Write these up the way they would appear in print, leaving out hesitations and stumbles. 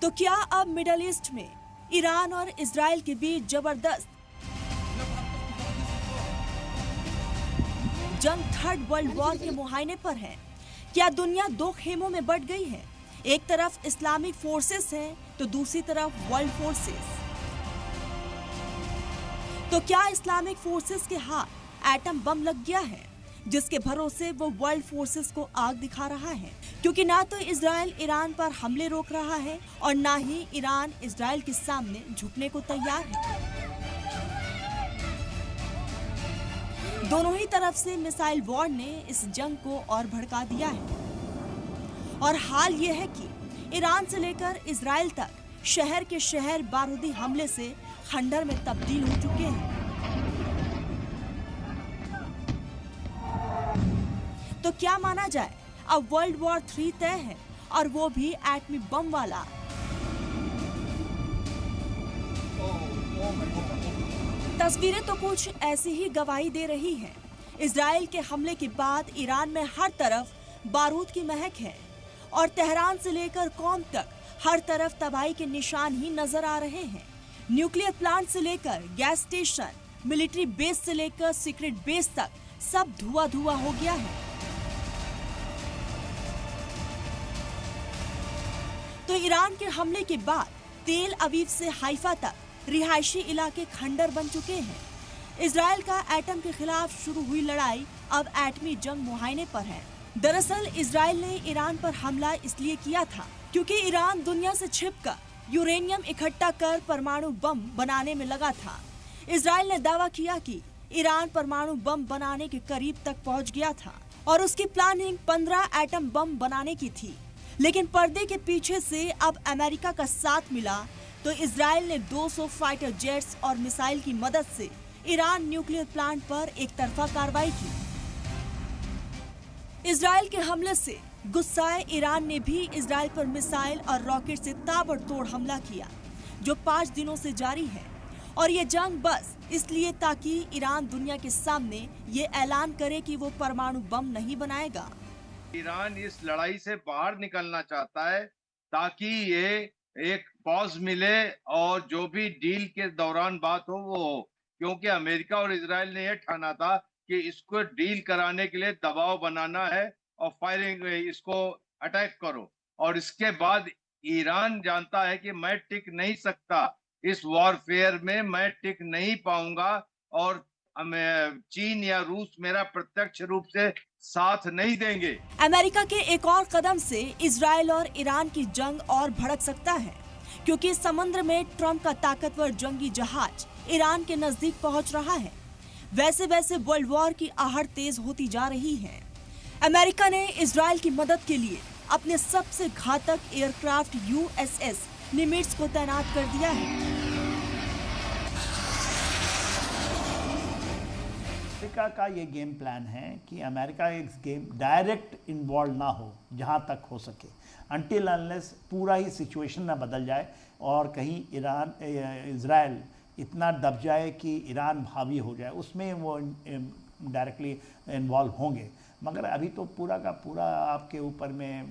तो क्या अब मिडल ईस्ट में ईरान और इजराइल के बीच जबरदस्त जंग थर्ड वर्ल्ड वॉर के मुहायने पर है? क्या दुनिया दो खेमों में बंट गई है? एक तरफ इस्लामिक फोर्सेस है तो दूसरी तरफ वर्ल्ड फोर्सेस। तो क्या इस्लामिक फोर्सेस के हाथ एटम बम लग गया है जिसके भरोसे वो वर्ल्ड फोर्सेस को आग दिखा रहा है? क्योंकि ना तो इजराइल ईरान पर हमले रोक रहा है और ना ही ईरान इजराइल के सामने झुकने को तैयार है। दोनों ही तरफ से मिसाइल वॉर ने इस जंग को और भड़का दिया है। और हाल ये है कि ईरान से लेकर इजराइल तक शहर के शहर बारूदी हमले से खंडर में तब्दील हो चुके हैं। तो क्या माना जाए, अब वर्ल्ड वॉर 3 तय है और वो भी एटमी बम वाला। तस्वीरें तो कुछ ऐसी ही गवाही दे रही हैं। इजराइल के हमले के बाद ईरान में हर तरफ बारूद की महक है और तेहरान से लेकर कौम तक हर तरफ तबाही के निशान ही नजर आ रहे हैं। न्यूक्लियर प्लांट से लेकर गैस स्टेशन, मिलिट्री बेस से लेकर सीक्रेट बेस तक सब धुआं धुआं हो गया है। तो ईरान के हमले के बाद तेल अवीव से हाइफा तक रिहायशी इलाके खंडर बन चुके हैं। इजराइल का एटम के खिलाफ शुरू हुई लड़ाई अब एटमी जंग मुहायने पर है। दरअसल इजराइल ने ईरान पर हमला इसलिए किया था क्योंकि ईरान दुनिया से छिपकर यूरेनियम इकट्ठा कर परमाणु बम बनाने में लगा था। इजराइल ने दावा किया कि ईरान परमाणु बम बनाने के करीब तक पहुंच गया था और उसकी प्लानिंग 15 एटम बम बनाने की थी। लेकिन पर्दे के पीछे से अब अमेरिका का साथ मिला तो इजराइल ने 200 फाइटर जेट्स और मिसाइल की मदद से ईरान न्यूक्लियर प्लांट पर एक तरफा कार्रवाई की। इजराइल के हमले से गुस्साए ईरान ने भी इजराइल पर मिसाइल और रॉकेट से ताबड़तोड़ हमला किया जो 5 दिनों से जारी है। और ये जंग बस इसलिए ताकि ईरान दुनिया के सामने ये ऐलान करे कि वो परमाणु बम नहीं बनाएगा। ईरान इस लड़ाई से बाहर निकलना चाहता है ताकि ये एक पॉज मिले और जो भी डील के दौरान बात हो वो हो, क्योंकि अमेरिका और इजराइल ने यह ठाना था कि इसको डील कराने के लिए दबाव बनाना है और फायरिंग इसको अटैक करो। और इसके बाद ईरान जानता है कि मैं टिक नहीं सकता इस वॉरफेयर में, मैं टिक नहीं पाऊंगा और चीन या रूस मेरा प्रत्यक्ष रूप से साथ नहीं देंगे। अमेरिका के एक और कदम से इजराइल और ईरान की जंग और भड़क सकता है क्योंकि समुद्र में ट्रंप का ताकतवर जंगी जहाज ईरान के नजदीक पहुंच रहा है। वैसे वैसे वर्ल्ड वॉर की आहट तेज होती जा रही है। अमेरिका ने इजराइल की मदद के लिए अपने सबसे घातक एयरक्राफ्ट USS निमिट्ज को तैनात कर दिया है। अमेरिका का ये गेम प्लान है कि अमेरिका इस गेम डायरेक्ट इन्वॉल्व ना हो जहाँ तक हो सके, अनटिल अनलेस पूरा ही सिचुएशन ना बदल जाए और कहीं इजराइल इतना दब जाए कि ईरान हावी हो जाए, उसमें वो डायरेक्टली इन्वॉल्व होंगे। मगर अभी तो पूरा का पूरा आपके ऊपर में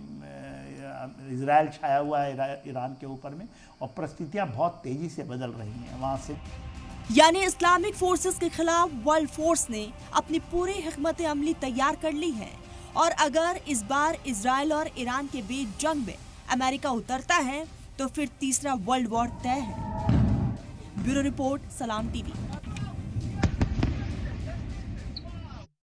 इजराइल छाया हुआ है ईरान के ऊपर में और परिस्थितियाँ बहुत तेज़ी से बदल रही हैं वहाँ से। यानी इस्लामिक फोर्सेस के खिलाफ वर्ल्ड फोर्स ने अपनी पूरी हिकमत अमली तैयार कर ली है और अगर इस बार इजराइल और ईरान के बीच जंग में अमेरिका उतरता है तो फिर तीसरा वर्ल्ड वॉर तय है। ब्यूरो रिपोर्ट, सलाम टीवी।